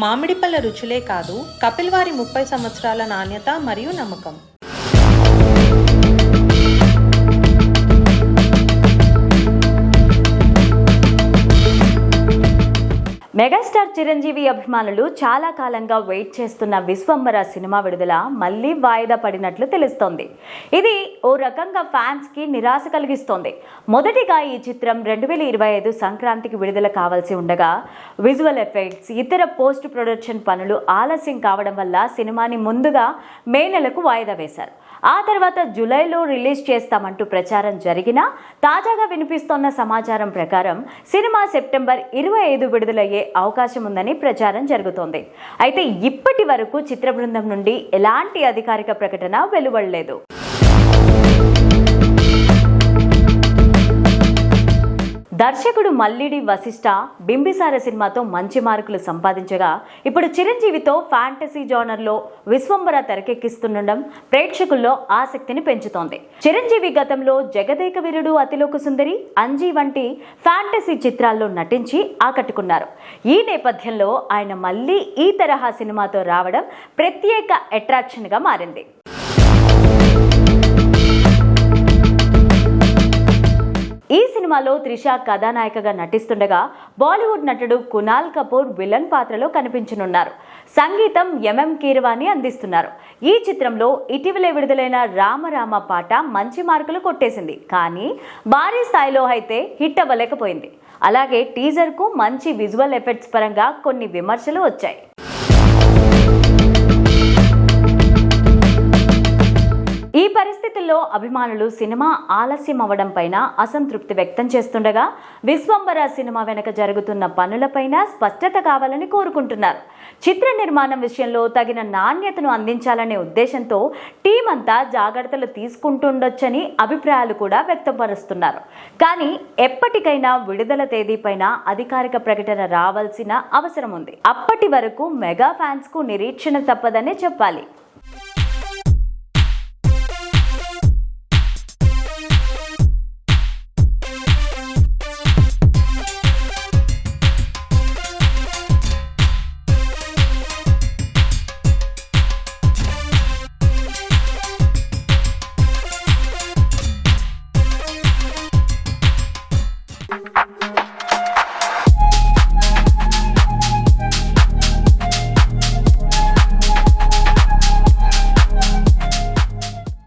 మామిడి పళ్ళ రుచులే కాదు, కపిల్ వారి 30 సంవత్సరాల నాణ్యత మరియు నమ్మకం. మెగాస్టార్ చిరంజీవి అభిమానులు చాలా కాలంగా వెయిట్ చేస్తున్న విశ్వంబర సినిమా విడుదల మళ్లీ వాయిదా పడినట్లు తెలుస్తోంది. ఇది ఓ రకంగా ఫ్యాన్స్ కి నిరాశ కలిగిస్తోంది. మొదటిగా ఈ చిత్రం 2025 సంక్రాంతికి విడుదల కావాల్సి ఉండగా విజువల్ ఎఫెక్ట్స్, ఇతర పోస్ట్ ప్రొడక్షన్ పనులు ఆలస్యం కావడం వల్ల సినిమాని ముందుగా మే నెలకు వాయిదా వేశారు. ఆ తర్వాత జూలైలో రిలీజ్ చేస్తామంటూ ప్రచారం జరిగినా తాజాగా వినిపిస్తోన్న సమాచారం ప్రకారం సినిమా సెప్టెంబర్ 25 విడుదలయ్యే అవకాశం ఉందని ప్రచారం జరుగుతోంది. అయితే ఇప్పటి వరకు చిత్ర బృందం నుండి ఎలాంటి అధికారిక ప్రకటన వెలువడలేదు. దర్శకుడు మల్లిడి వశిష్ఠ బింబిసార సినిమాతో మంచి మార్కులు సంపాదించగా ఇప్పుడు చిరంజీవితో ఫ్యాంటసీ జోనర్లో విశ్వంబర తెరకెక్కిస్తుండడం ప్రేక్షకుల్లో ఆసక్తిని పెంచుతోంది. చిరంజీవి గతంలో జగదేక వీరుడు, అతిలోక సుందరి, అంజీ వంటి ఫ్యాంటసీ చిత్రాల్లో నటించి ఆకట్టుకున్నారు. ఈ నేపథ్యంలో ఆయన మళ్ళీ ఈ తరహా సినిమాతో రావడం ప్రత్యేక అట్రాక్షన్గా మారింది. ఈ సినిమాలో త్రిష కథానాయికగా నటిస్తుండగా బాలీవుడ్ నటుడు కునాల్ కపూర్ విలన్ పాత్రలో కనిపించనున్నారు. సంగీతం ఎంఎం కీరవాణి అందిస్తున్నారు. ఈ చిత్రంలో ఇటీవలే విడుదలైన రామ పాట మంచి మార్కులు కొట్టేసింది. కానీ భారీ స్థాయిలో అయితే హిట్ అవ్వలేకపోయింది. అలాగే టీజర్కు మంచి విజువల్ ఎఫెక్ట్స్ పరంగా కొన్ని విమర్శలు వచ్చాయి. ఈ పరిస్థితుల్లో అభిమానులు సినిమా ఆలస్యం అవ్వడం పైన అసంతృప్తి వ్యక్తం చేస్తుండగా విశ్వంబర సినిమా వెనక జరుగుతున్న పనులపైన స్పష్టత కావాలని కోరుకుంటున్నారు. చిత్ర నిర్మాణం విషయంలో తగిన నాణ్యతను అందించాలనే ఉద్దేశంతో టీం అంతా జాగ్రత్తలు తీసుకుంటుండొచ్చని అభిప్రాయాలు కూడా వ్యక్తపరుస్తున్నారు. కానీ ఎప్పటికైనా విడుదల తేదీపైన అధికారిక ప్రకటన రావాల్సిన అవసరం ఉంది. అప్పటి వరకు మెగా ఫ్యాన్స్ కు నిరీక్షణ తప్పదనే చెప్పాలి.